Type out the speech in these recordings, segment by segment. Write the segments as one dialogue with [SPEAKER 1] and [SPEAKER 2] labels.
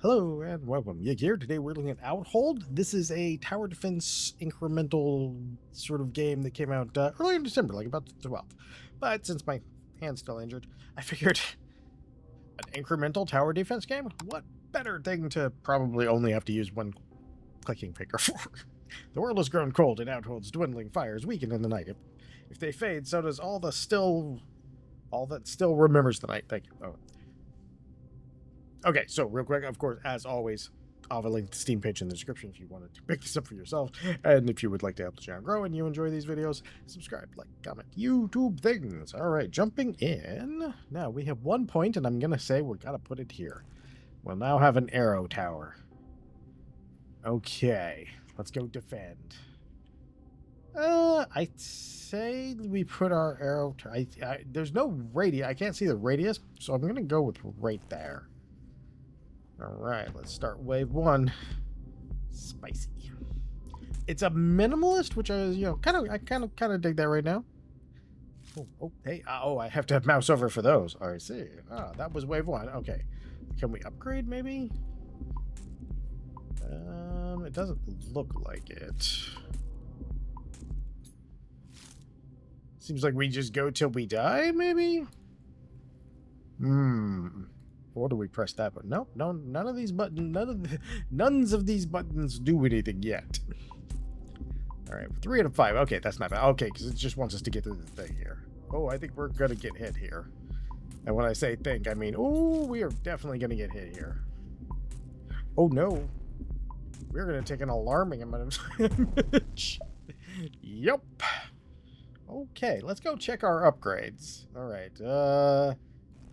[SPEAKER 1] Hello and welcome. Yig here. Today we're looking at Outhold. This is a tower defense incremental sort of game that came out early in December, like about the 12th. But since my hand's still injured, I figured an incremental tower defense game? What better thing to probably only have to use one clicking finger for? The world has grown cold and Outhold's dwindling fires weaken in the night. If they fade, so does all that still remembers the night. Thank you. Oh. Okay, so real quick, of course, as always, I'll have a link to the Steam page in the description if you wanted to pick this up for yourself. And if you would like to help the channel grow and you enjoy these videos, subscribe, like, comment, YouTube things. All right, jumping in. Now, we have 1 point, and I'm going to say we're going to put it here. We'll now have an arrow tower. Okay, let's go defend. I'd say we put our arrow... there's no radius. I can't see the radius, so I'm going to go with right there. All right, let's start wave one. Spicy. It's a minimalist, which I kind of dig that right now. Hey, I have to have mouse over for those. I see. That was wave one. Okay, can we upgrade maybe? It doesn't look like it. Seems like we just go till we die, maybe. Or do we press that button? Nope, no, none of these buttons, none of these buttons do anything yet. All right, 3 out of 5. Okay, that's not bad. Okay, because it just wants us to get through the thing here. Oh, I think we're gonna get hit here. And when I say think, I mean, oh, we are definitely gonna get hit here. Oh no, we're gonna take an alarming amount of damage. Yep. Okay, let's go check our upgrades. All right,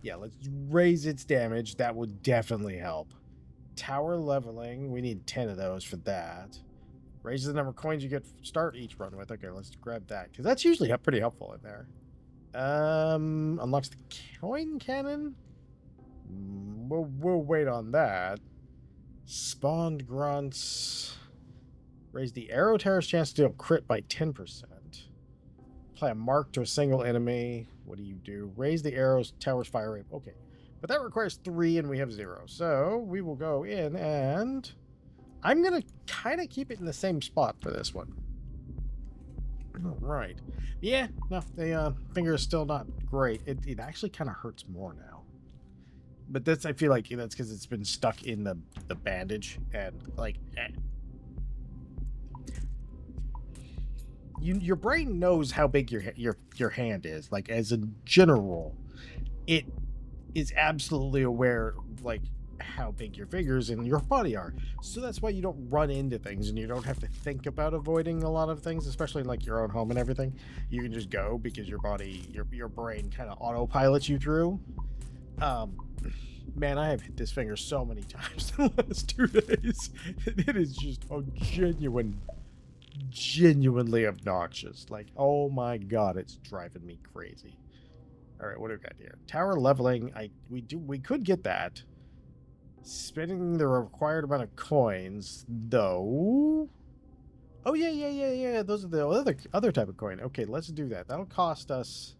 [SPEAKER 1] yeah, let's raise its damage. That would definitely help. Tower leveling. We need 10 of those for that. Raises the number of coins you get start each run with. Okay, let's grab that. Because that's usually pretty helpful in there. Unlocks the coin cannon. We'll wait on that. Spawned grunts. Raise the arrow tower's chance to deal crit by 10%. Apply a mark to a single enemy. What do you do? Raise the arrow's tower's fire rate. Okay. But that requires 3 and we have 0. So we will go in and I'm going to kind of keep it in the same spot for this one. All right. Yeah, no, the finger is still not great. It actually kind of hurts more now. But that's, I feel like that's because it's been stuck in the bandage and like... Your brain knows how big your hand is. Like, as a general, it is absolutely aware, like, how big your fingers and your body are. So that's why you don't run into things and you don't have to think about avoiding a lot of things, especially in, like, your own home and everything. You can just go because your body, your brain kind of autopilots you through. Man, I have hit this finger so many times in the last 2 days. It is just a genuinely obnoxious. Like, oh my god, it's driving me crazy. All right, what do we got here? Tower leveling. We could get that. Spending the required amount of coins, though. Oh yeah. Those are the other type of coin. Okay, let's do that. That'll cost us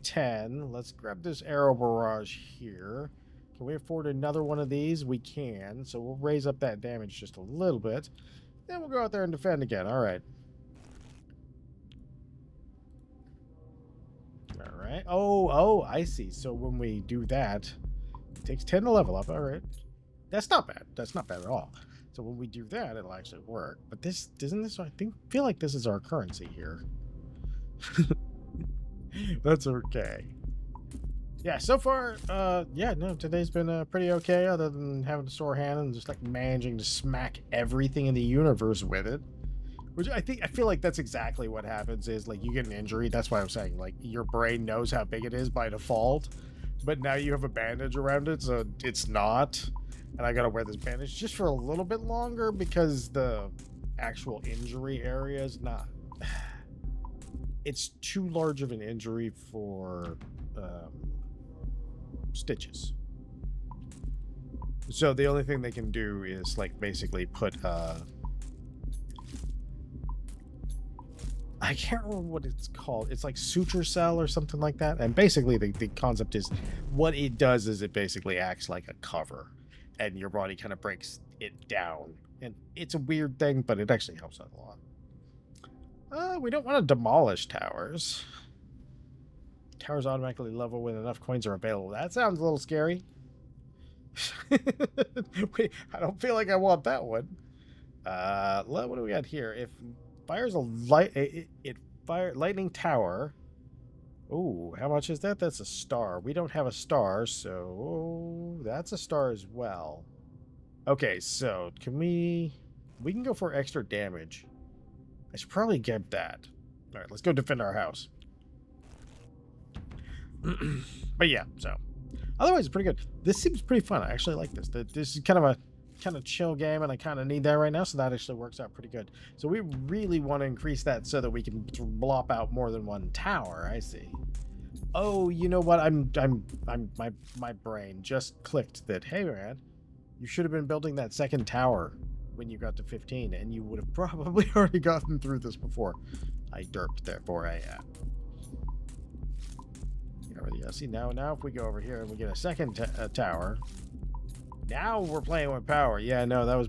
[SPEAKER 1] 10. Let's grab this arrow barrage here. Can we afford another one of these? We can. So we'll raise up that damage just a little bit. Then we'll go out there and defend again. All right. All right. Oh, I see. So when we do that, it takes 10 to level up. All right. That's not bad. That's not bad at all. So when we do that, it'll actually work. But this, isn't this, feel like this is our currency here. That's okay. Yeah, so far, yeah, no, today's been pretty okay, other than having a sore hand and just like managing to smack everything in the universe with it. Which I feel like that's exactly what happens is like you get an injury. That's why I'm saying like your brain knows how big it is by default, but now you have a bandage around it, so it's not. And I gotta wear this bandage just for a little bit longer because the actual injury area is not. It's too large of an injury for stitches. So the only thing they can do is like basically put I can't remember what it's called. It's like suture cell or something like that. And basically the concept is what it does is it basically acts like a cover. and your body kind of breaks it down. And it's a weird thing, but it actually helps out a lot. We don't want to demolish towers. Towers automatically level when enough coins are available. That sounds a little scary. Wait, I don't feel like I want that one. What do we got here? If fires a lightning tower. Oh, how much is that? That's a star. We don't have a star, so that's a star as well. Okay, so can we can go for extra damage. I should probably get that. All right, let's go defend our house. But yeah, so otherwise it's pretty good. This seems pretty fun. I actually like this. This is kind of chill game, and I kind of need that right now, so that actually works out pretty good. So we really want to increase that so that we can blop out more than one tower. I see. Oh, you know what? My brain just clicked that, hey man, you should have been building that second tower when you got to 15, and you would have probably already gotten through this before. I derped, therefore I yeah, see, now if we go over here and we get a second tower, now we're playing with power. Yeah, no, that was...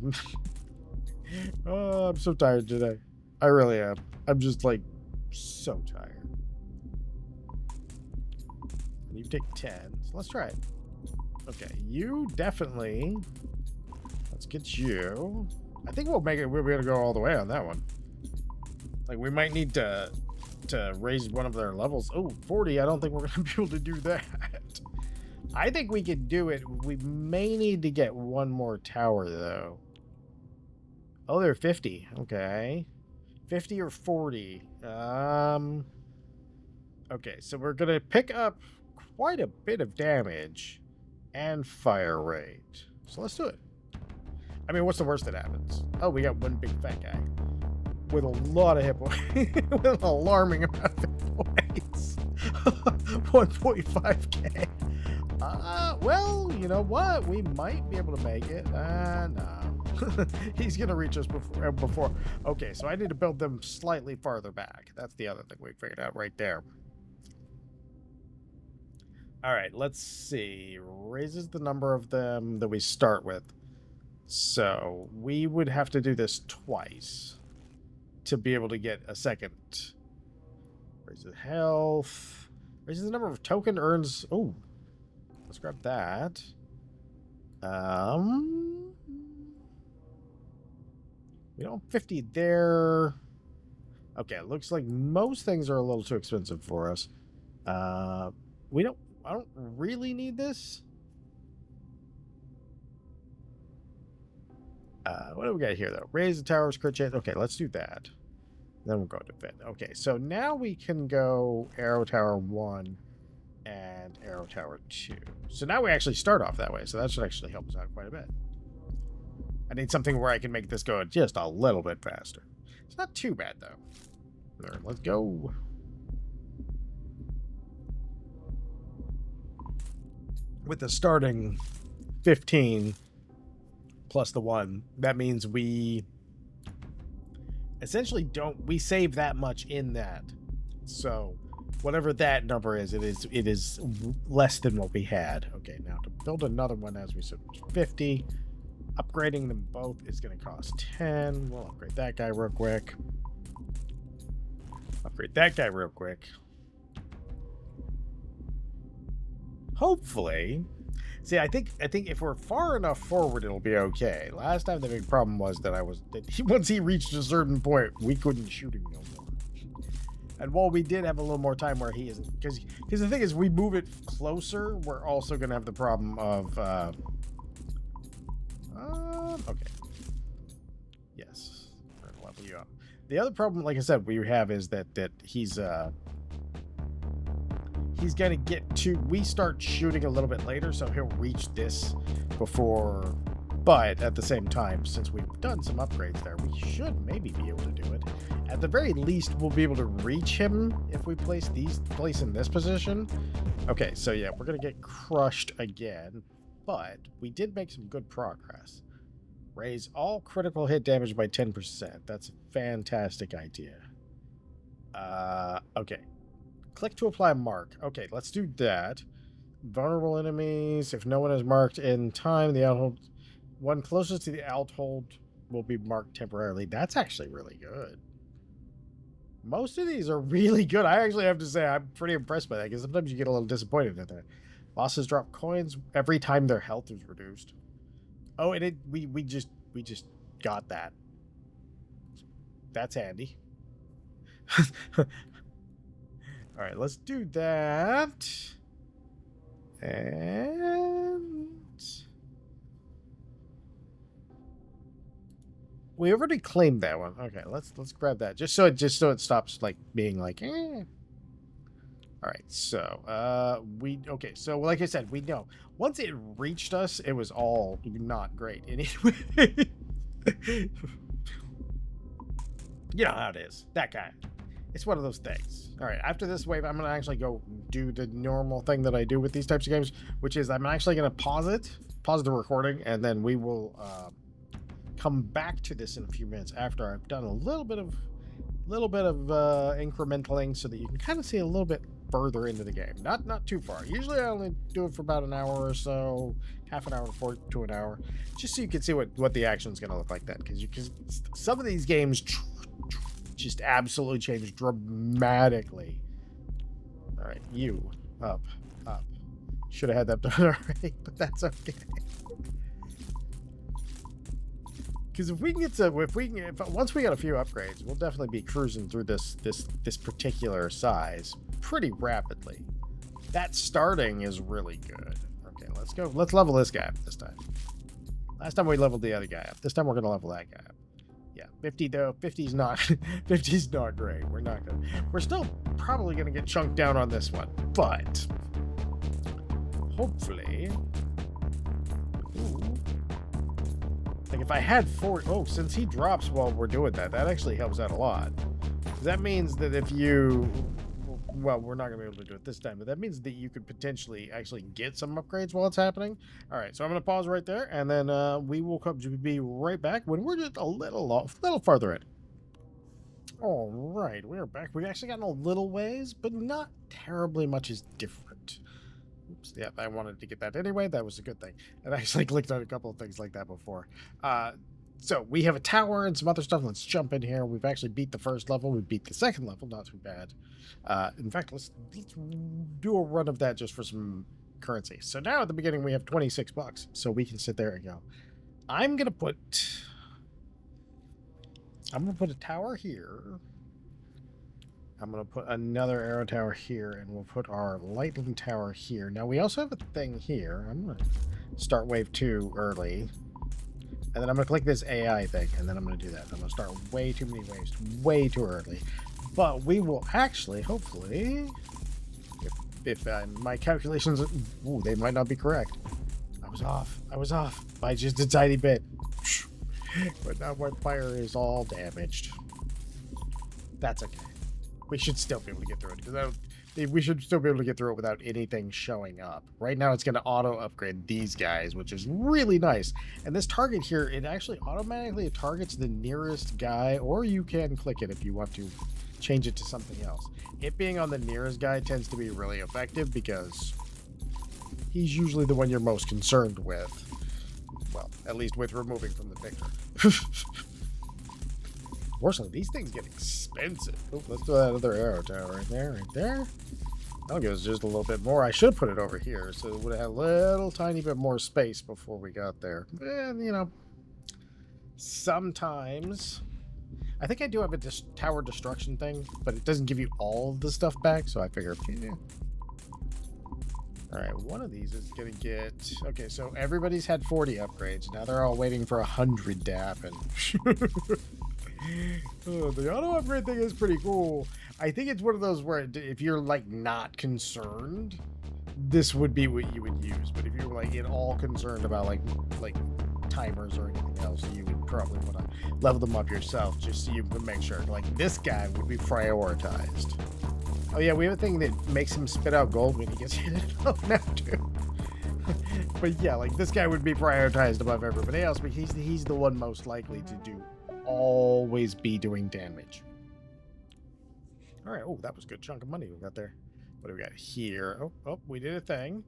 [SPEAKER 1] Oh, I'm so tired today. I really am. I'm just, like, so tired. You take 10. So let's try it. Okay, you definitely... Let's get you. I think we'll make it... We're going to go all the way on that one. Like, we might need to raise one of their levels. Oh, 40. I don't think we're going to be able to do that. I think we could do it. We may need to get one more tower, though. Oh, they're 50. Okay. 50 or 40. Okay, so we're going to pick up quite a bit of damage and fire rate. So let's do it. I mean, what's the worst that happens? Oh, we got one big fat guy with a lot of hit points. With an alarming amount of hit points. 1.5k. Well, you know what? We might be able to make it. No. He's going to reach us before. Okay, so I need to build them slightly farther back. That's the other thing we figured out right there. All right, let's see. Raises the number of them that we start with. So we would have to do this twice to be able to get a second. Raises health. Raises the number of token earns. Oh, let's grab that. We don't 50 there. Okay, it looks like most things are a little too expensive for us. I don't really need this. What do we got here, though? Raise the tower's crit chance. Okay, let's do that. Then we'll go defend. Okay, so now we can go Arrow Tower 1 and Arrow Tower 2. So now we actually start off that way, so that should actually help us out quite a bit. I need something where I can make this go just a little bit faster. It's not too bad, though. All right, let's go. With the starting 15 plus the 1, that means we essentially we save that much in that. So whatever that number is, it is less than what we had. Okay, now to build another one, as we said, 50. Upgrading them both is going to cost 10. We'll upgrade that guy real quick. Upgrade that guy real quick. Hopefully. See, I think if we're far enough forward, it'll be okay. Last time the big problem was that once he reached a certain point, we couldn't shoot him no more. And while we did have a little more time where he isn't, because the thing is, we move it closer, we're also going to have the problem of, okay. Yes, we're going to level you up. The other problem, like I said, we have is that he's going to get to... We start shooting a little bit later, so he'll reach this before... But at the same time, since we've done some upgrades there, we should maybe be able to do it. At the very least, we'll be able to reach him if we place in this position. Okay, so yeah, we're going to get crushed again. But we did make some good progress. Raise all critical hit damage by 10%. That's a fantastic idea. Okay. Click to apply mark. Okay, let's do that. Vulnerable enemies. If no one is marked in time, the outhold One closest to the Outhold will be marked temporarily. That's actually really good. Most of these are really good. I actually have to say I'm pretty impressed by that, because sometimes you get a little disappointed at that. Bosses drop coins every time their health is reduced. Oh, and we just got that. That's handy. All right, let's do that. And we already claimed that one. Okay, let's grab that just so it stops like being like. Eh. All right, so okay, so like I said, we know once it reached us, it was all not great anyway. You know how it is. That guy. It's one of those things. All right, after this wave, I'm going to actually go do the normal thing that I do with these types of games, which is I'm actually going to pause the recording, and then we will come back to this in a few minutes after I've done a little bit of incrementaling, so that you can kind of see a little bit further into the game. Not too far. Usually I only do it for about an hour or so, half an hour to an hour, just so you can see what the action is going to look like then, because some of these games just absolutely changed dramatically. All right, you up. Should have had that done already, but that's okay. Because if once we get a few upgrades, we'll definitely be cruising through this particular size pretty rapidly. That starting is really good. Okay, let's go. Let's level this guy up this time. Last time we leveled the other guy up. This time we're gonna level that guy up. Yeah, 50 though. 50's not 50's not great. We're still probably gonna get chunked down on this one, but hopefully. Ooh. Like if I had 4, since he drops while we're doing that actually helps out a lot. That means that if you, well, we're not gonna be able to do it this time, but that means that you could potentially actually get some upgrades while it's happening. All right, so I'm gonna pause right there, and then we will be right back when we're just a little farther in. All right, we're back. We've actually gotten a little ways, but not terribly much is different. Oops, yeah, I wanted to get that anyway. That was a good thing. And I actually clicked on a couple of things like that before. So we have a tower and some other stuff. Let's jump in here. We've actually beat the first level. We beat the second level. Not too bad. In fact, let's do a run of that just for some currency. So now at the beginning we have 26 bucks. So we can sit there and go. I'm gonna put a tower here. I'm going to put another arrow tower here, and we'll put our lightning tower here. Now, we also have a thing here. I'm going to start wave 2 early. And then I'm going to click this AI thing, and then I'm going to do that. I'm going to start way too many waves, way too early. But we will actually, hopefully, if my calculations, they might not be correct. I was off by just a tiny bit. But now my fire is all damaged. That's okay. We should still be able to get through it, because we should still be able to get through it without anything showing up. Right now, it's going to auto upgrade these guys, which is really nice. And this target here, it actually automatically targets the nearest guy, or you can click it if you want to change it to something else. It being on the nearest guy tends to be really effective, because he's usually the one you're most concerned with. Well, at least with removing from the picture. Unfortunately, these things get expensive. Oh, let's do that other arrow tower right there, That'll give us just a little bit more. I should put it over here, so it would have had a little tiny bit more space before we got there. And, you know, sometimes... I think I do have a tower destruction thing, but it doesn't give you all of the stuff back, so I figure... Yeah. Alright, one of these is going to get... Okay, so everybody's had 40 upgrades. Now they're all waiting for 100 to happen. Oh, the auto upgrade thing is pretty cool. I think it's one of those where if you're like not concerned, this would be what you would use. But if you're like at all concerned about like timers or anything else, you would probably want to level them up yourself just so you can make sure like this guy would be prioritized. Oh yeah, we have a thing that makes him spit out gold when he gets hit enough now too. But yeah, like this guy would be prioritized above everybody else, but he's the one most likely to always be doing damage. All right. Oh, that was a good chunk of money we got there. What do we got here? Oh, we did a thing.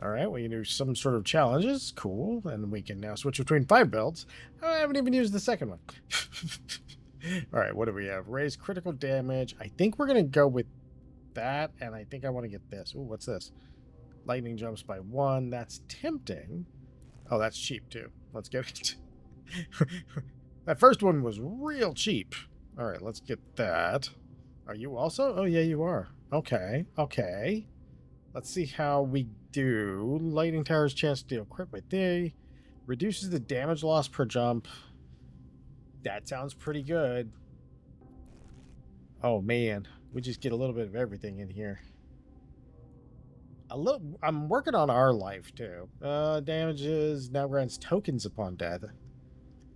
[SPEAKER 1] All right, we can do some sort of challenges. Cool. And we can now switch between 5 builds. I haven't even used the second one. All right, what do we have? Raise critical damage. I think we're going to go with that, and I think I want to get this. Ooh, what's this? Lightning jumps by 1. That's tempting. Oh, that's cheap, too. Let's get it. That first one was real cheap. All right, let's get that. Are you also? Oh, yeah, you are. Okay, okay. Let's see how we do. Lightning Tower's chance to deal crit with D. Reduces the damage loss per jump. That sounds pretty good. Oh, man. We just get a little bit of everything in here. I'm working on our life, too. Damages now grants tokens upon death.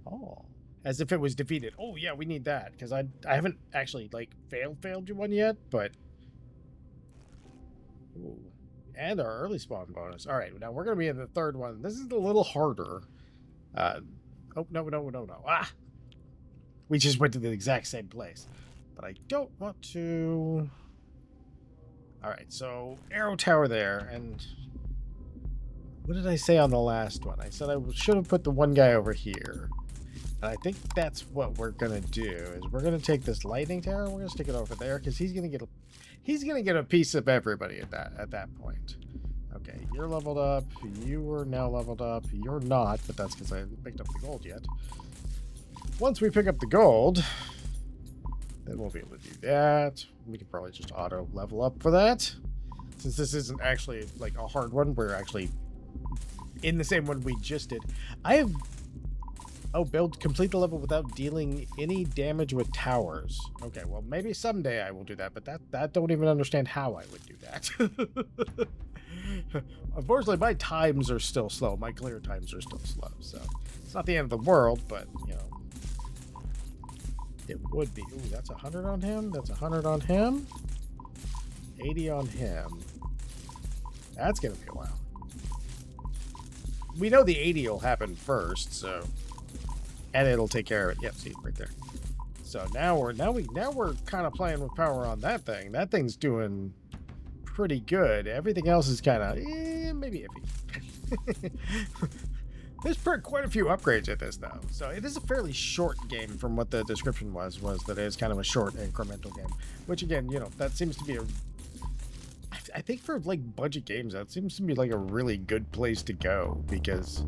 [SPEAKER 1] Oh. As if it was defeated. Oh, yeah, we need that. Because I haven't actually, like, failed one yet, but... Ooh. And our early spawn bonus. All right, now we're going to be in the third one. This is a little harder. Oh, no. Ah! We just went to the exact same place. But I don't want to... All right, so arrow tower there. And what did I say on the last one? I said I should have put the one guy over here. And I think that's what we're going to do. Is we're going to take this lightning tower. We're going to stick it over there because he's going to get a piece of everybody at that point. Okay, you're leveled up. You are now leveled up. You're not, but that's because I haven't picked up the gold yet. Once we pick up the gold, then we'll be able to do that. We can probably just auto level up for that. Since this isn't actually like a hard one, we're actually in the same one we just did. I have... Oh, complete the level without dealing any damage with towers. Okay, well, maybe someday I will do that, but that don't even understand how I would do that. Unfortunately, my times are still slow. My clear times are still slow, so it's not the end of the world, but, you know, it would be. Ooh, that's 100 on him. That's 100 on him. 80 on him. That's going to be a while. We know the 80 will happen first, so... And it'll take care of it. Yep, see, right there. So now we're kind of playing with power on that thing. That thing's doing pretty good. Everything else is kind of maybe iffy. There's quite a few upgrades at this though. So it is a fairly short game from what the description was that it is kind of a short incremental game. Which again, you know, that seems to be I think for like budget games, that seems to be like a really good place to go because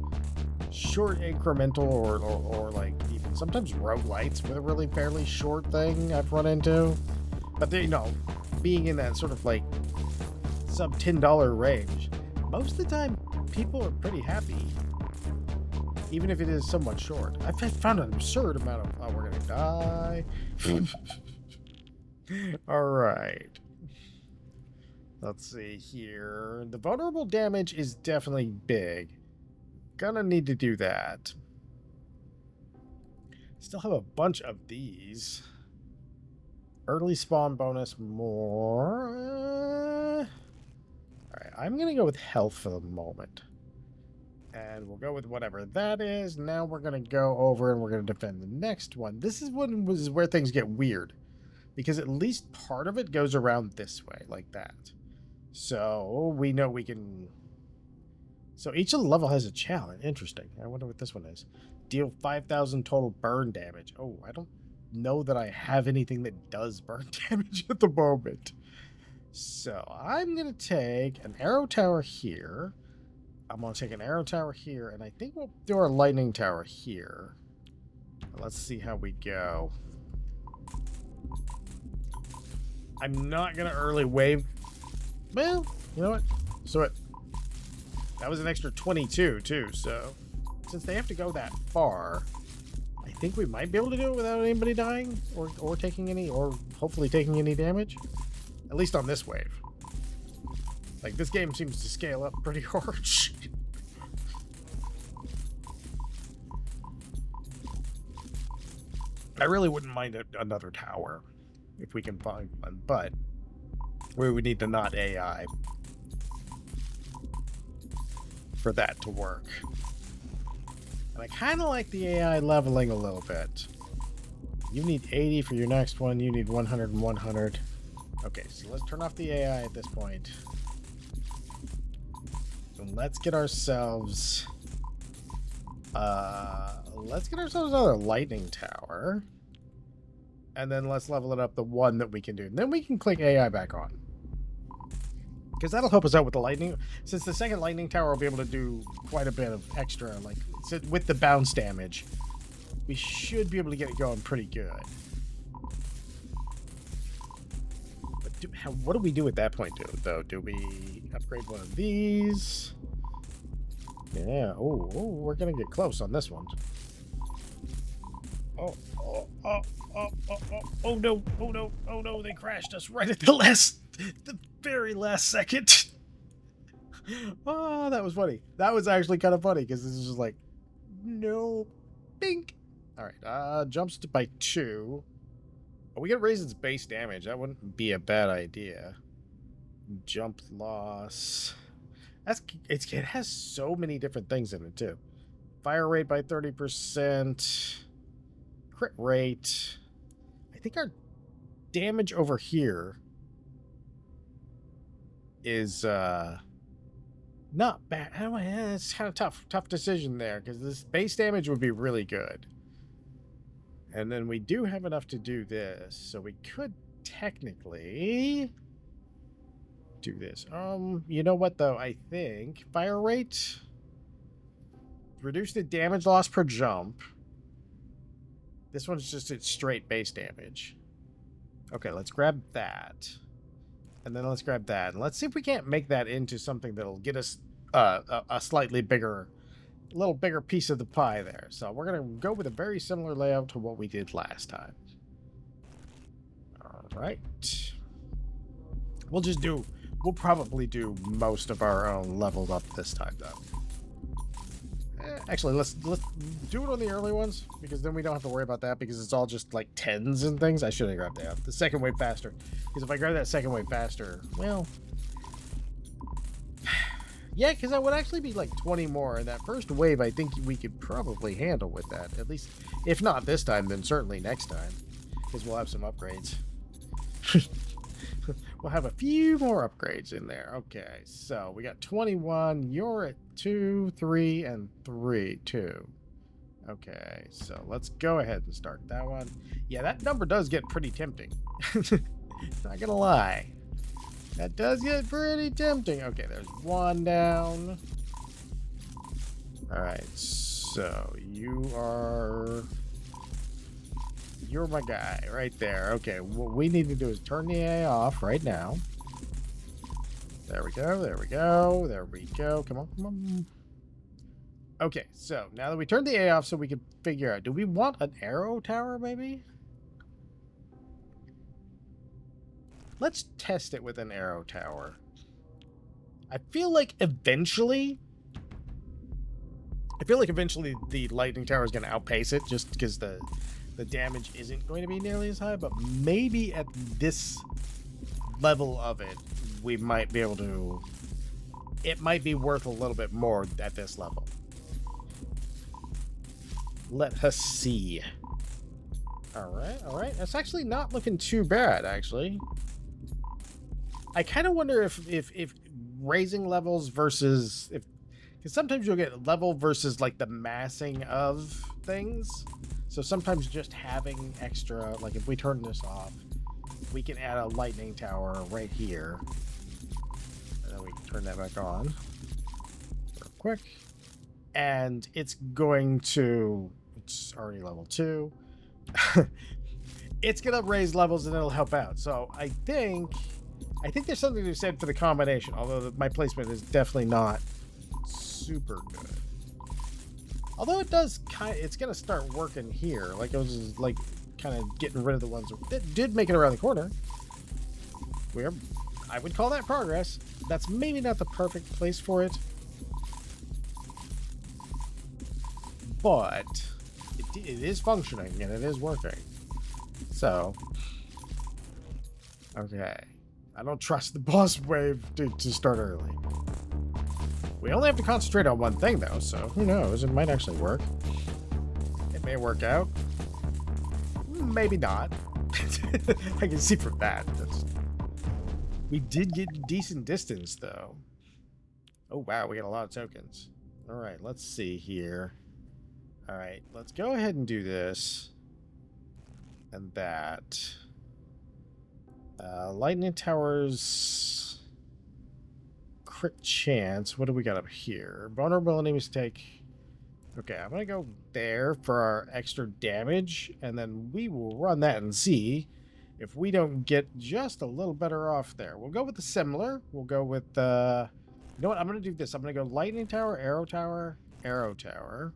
[SPEAKER 1] short incremental or like even sometimes roguelites with a really fairly short thing I've run into. But they, you know, being in that sort of like sub $10 range, most of the time people are pretty happy. Even if it is somewhat short. I've found an absurd amount of we're gonna die. Alright. Let's see here. The vulnerable damage is definitely big. Gonna need to do that. Still have a bunch of these. Early spawn bonus more. Alright, I'm gonna go with health for the moment. And we'll go with whatever that is. Now we're gonna go over and we're gonna defend the next one. This is where things get weird. Because at least part of it goes around this way, like that. So we know we can... So each level has a challenge. Interesting. I wonder what this one is. Deal 5,000 total burn damage. Oh, I don't know that I have anything that does burn damage at the moment. So I'm going to take an arrow tower here. I'm going to take an arrow tower here. And I think we'll do our lightning tower here. Let's see how we go. I'm not going to early wave. Well, you know what? So that was an extra 22 too, so since they have to go that far, I think we might be able to do it without anybody dying or taking any, or hopefully taking any damage. At least on this wave. Like, this game seems to scale up pretty hard. I really wouldn't mind another tower if we can find one, but we would need to not AI for that to work. And I kind of like the AI leveling a little bit. You need 80 for your next one. You need 100 and 100. Okay, so let's turn off the AI at this point. let's get ourselves another lightning tower. And then let's level it up the one that we can do. And then we can click AI back on. Because that'll help us out with the lightning. Since the second lightning tower will be able to do quite a bit of extra, like with the bounce damage. We should be able to get it going pretty good. But what do we do at that point, though? Do we upgrade one of these? Yeah. Oh, we're going to get close on this one. Oh no, they crashed us right at the very last second. Oh, that was funny. That was actually kind of funny because this is just like, no, bink. All right, jumps by 2. Oh, we get raise its base damage. That wouldn't be a bad idea. Jump loss. It has so many different things in it too. Fire rate by 30%. Crit rate. I think our damage over here is not bad. It's kind of tough decision there because this base damage would be really good. And then we do have enough to do this, so we could technically do this. You know what though? I think fire rate, reduce the damage loss per jump. This one's just its straight base damage. Okay, let's grab that. And then let's grab that. And let's see if we can't make that into something that'll get us a slightly bigger, little bigger piece of the pie there. So we're going to go with a very similar layout to what we did last time. All right. We'll probably do most of our own leveled up this time, though. Actually, let's do it on the early ones, because then we don't have to worry about that, because it's all just like 10s and things. I should have grabbed the second wave faster, because if I grab that second wave faster, well, yeah, because that would actually be like 20 more, and that first wave I think we could probably handle with that, at least if not this time, then certainly next time, because we'll have some upgrades. We'll have a few more upgrades in there. Okay, so we got 21. You're at 2, 3, and 3, 2. Okay, so let's go ahead and start that one. Yeah, that number does get pretty tempting. Not gonna lie. That does get pretty tempting. Okay, there's 1 down. All right, so you're my guy right there. Okay, what we need to do is turn the AI off right now. There we go. There we go. There we go. Come on, come on. Okay, so now that we turned the AI off, so we can figure out, do we want an arrow tower maybe? Let's test it with an arrow tower. I feel like eventually the lightning tower is going to outpace it, just because the damage isn't going to be nearly as high, but maybe at this level of it, we might be able to, it might be worth a little bit more at this level. Let us see. All right. That's actually not looking too bad, actually. I kind of wonder if raising levels versus, because sometimes you'll get level versus like the massing of things. So sometimes just having extra, like if we turn this off, we can add a lightning tower right here. And then we can turn that back on real quick. And it's already level 2. It's going to raise levels and it'll help out. So I think there's something to be said for the combination, although my placement is definitely not super good. Although it does it's going to start working here. Like it was just like kind of getting rid of the ones that did make it around the corner. I would call that progress. That's maybe not the perfect place for it. But it is functioning and it is working. So, okay. I don't trust the boss wave to start early. We only have to concentrate on one thing, though, so who knows? It might actually work. It may work out. Maybe not. I can see from that. We did get decent distance, though. Oh, wow, we got a lot of tokens. All right, let's see here. All right, let's go ahead and do this. And that. Lightning towers. Crit chance. What do we got up here? Vulnerability mistake. Okay, I'm going to go there for our extra damage. And then we will run that and see if we don't get just a little better off there. We'll go with the similar. We'll go with you know what? I'm going to do this. I'm going to go lightning tower, arrow tower, arrow tower.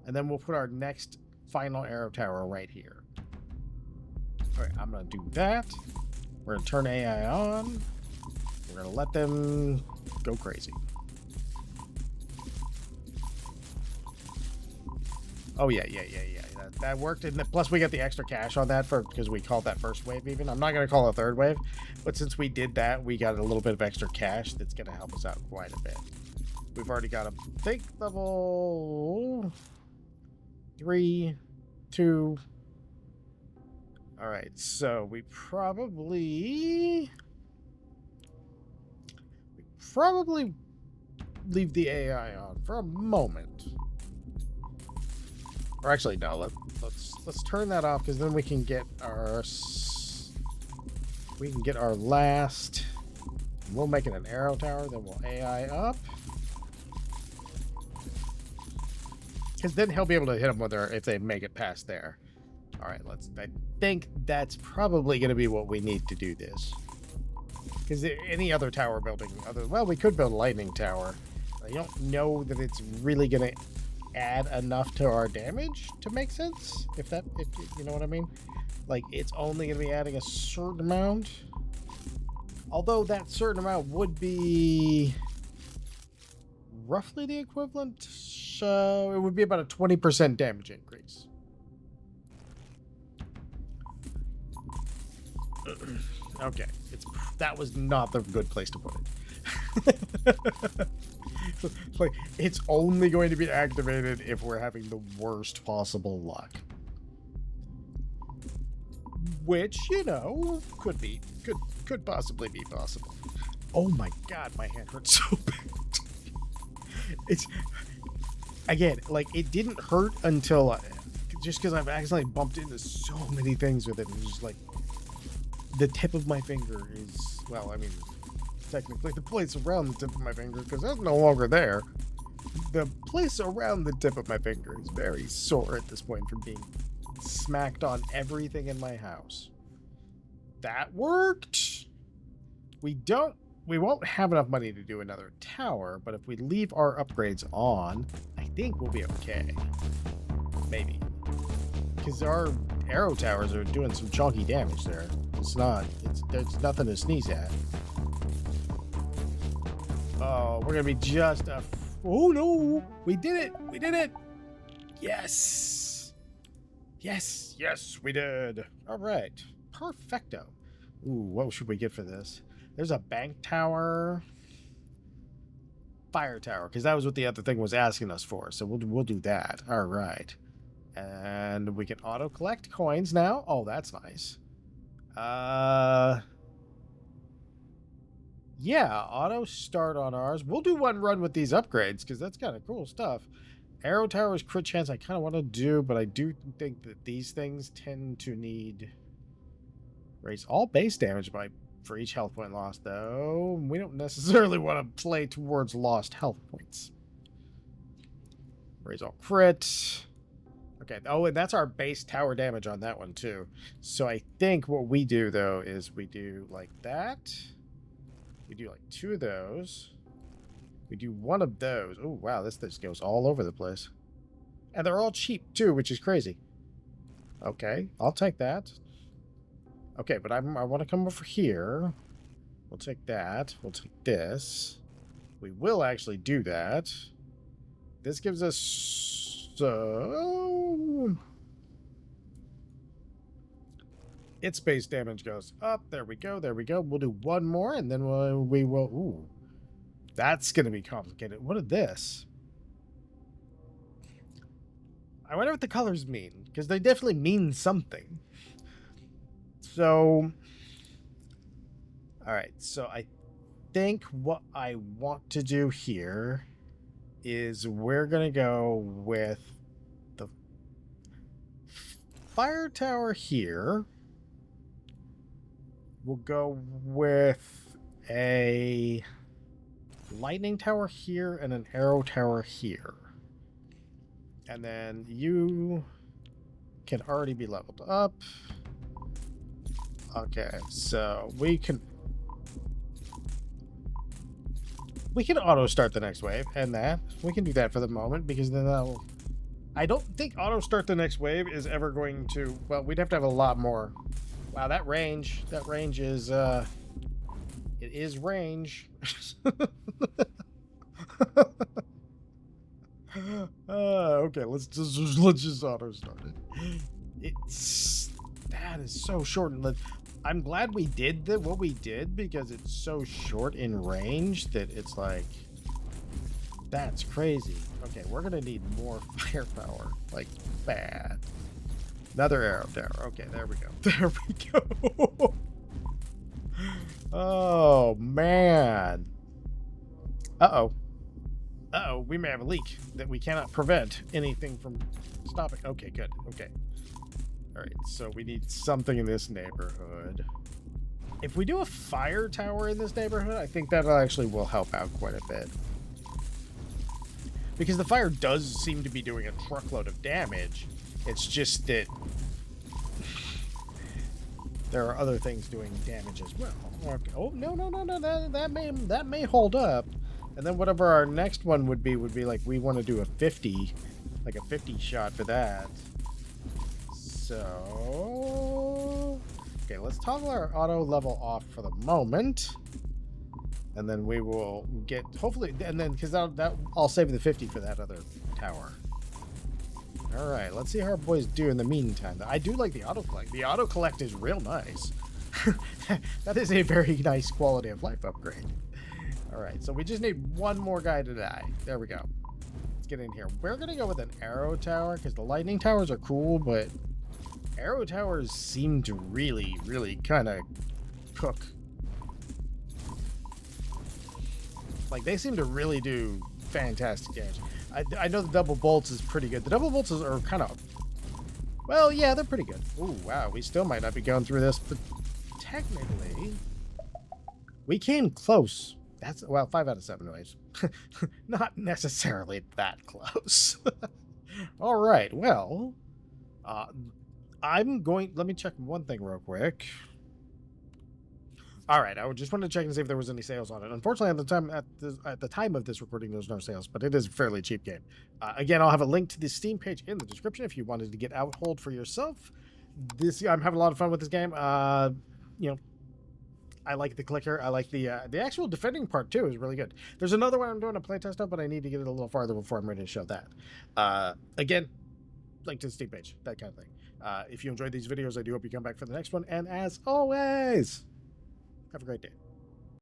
[SPEAKER 1] And then we'll put our next final arrow tower right here. All right, I'm going to do that. We're going to turn AI on. We're going to let them go crazy. Oh, yeah. That worked. And plus, we got the extra cash on that because we called that first wave even. I'm not going to call it a third wave. But since we did that, we got a little bit of extra cash that's going to help us out quite a bit. We've already got a think level 3, 2. All right, so we probably leave the AI on for a moment. Or actually, no. Let's turn that off because then we can get our last. We'll make it an arrow tower. Then we'll AI up. Because then he'll be able to hit them with her if they make it past there. All right, I think that's probably going to be what we need to do this. Because any other tower building, well, we could build a lightning tower. I don't know that it's really going to add enough to our damage to make sense. If you know what I mean. Like, it's only going to be adding a certain amount. Although that certain amount would be roughly the equivalent. So it would be about a 20% damage increase. Okay, that was not the good place to put it. Like, it's only going to be activated if we're having the worst possible luck. Which, you know, could possibly be possible. Oh my god, my hand hurts so bad. It's again, like, it didn't hurt until just because I've accidentally bumped into so many things with it. It's just like the tip of my finger is, well, I mean, technically the place around the tip of my finger, because that's no longer there. The place around the tip of my finger is very sore at this point from being smacked on everything in my house. That worked. We won't have enough money to do another tower, but if we leave our upgrades on, I think we'll be okay. Maybe. Because our arrow towers are doing some chunky damage there. There's nothing to sneeze at. Oh, we're gonna be just a... Oh no! We did it! Yes! Yes, we did. All right. Perfecto. Ooh, what should we get for this? There's a bank tower. Fire tower, because that was what the other thing was asking us for. So we'll do that. All right. And we can auto collect coins now. Oh, that's nice. Yeah, auto start on ours. We'll do one run with these upgrades because that's kind of cool stuff. Arrow towers crit chance I kind of want to do, but I do think that these things tend to need raise all base damage for each health point lost, though. We don't necessarily want to play towards lost health points. Raise all crit. Okay. Oh, and that's our base tower damage on that one too. So I think what we do though is we do like that. We do like 2 of those. We do 1 of those. Oh, wow. This goes all over the place. And they're all cheap, too, which is crazy. Okay. I'll take that. Okay, but I want to come over here. We'll take that. We'll take this. We will actually do that. This gives us... its base damage goes up. There we go. We'll do 1 more, and then we will... Ooh. That's going to be complicated. What is this? I wonder what the colors mean, because they definitely mean something. So... Alright, so think what I want to do here is we're going to go with the fire tower here. We'll go with a lightning tower here and an arrow tower here. And then you can already be leveled up. Okay, so we can auto start the next wave, and that we can do that for the moment, because then that'll, I don't think auto start the next wave is ever going to, well, we'd have to have a lot more. Wow, that range is it is range. Okay, let's just auto start it. That is so short. I'm glad we did what we did, because it's so short in range that it's like, that's crazy. Okay, we're gonna need more firepower, like bad. Another arrow tower. Okay, there we go. There we go. Oh man. Uh-oh. Uh-oh, we may have a leak that we cannot prevent anything from stopping. Okay, good. Okay. All right, so we need something in this neighborhood. If we do a fire tower in this neighborhood, I think that actually will help out quite a bit. Because the fire does seem to be doing a truckload of damage. It's just that there are other things doing damage as well. Okay. Oh, no, that may hold up. And then whatever our next one would be like, we want to do a 50, like a 50 shot for that. So, okay, let's toggle our auto level off for the moment. And then we will get, hopefully, and then, because that I'll save the 50 for that other tower. All right, let's see how our boys do in the meantime. I do like the auto collect. The auto collect is real nice. That is a very nice quality of life upgrade. All right, so we just need one more guy to die. There we go. Let's get in here. We're going to go with an arrow tower, because the lightning towers are cool, but arrow towers seem to really, really kind of cook. Like, they seem to really do fantastic damage. I know the double bolts is pretty good. The double bolts are kind of, well, yeah, they're pretty good. Ooh, wow, we still might not be going through this, but technically, we came close. That's, well, 5 out of 7 ways. Not necessarily that close. All right, well, I'm going, let me check one thing real quick. All right, I just wanted to check and see if there was any sales on it. Unfortunately, at the time of this recording, there's no sales, but it is a fairly cheap game. Again, I'll have a link to the Steam page in the description if you wanted to get Outhold for yourself. I'm having a lot of fun with this game. You know, I like the clicker. I like the actual defending part too is really good. There's another one I'm doing a playtest of, but I need to get it a little farther before I'm ready to show that. Again, link to the Steam page, that kind of thing. If you enjoyed these videos, I do hope you come back for the next one. And as always, have a great day.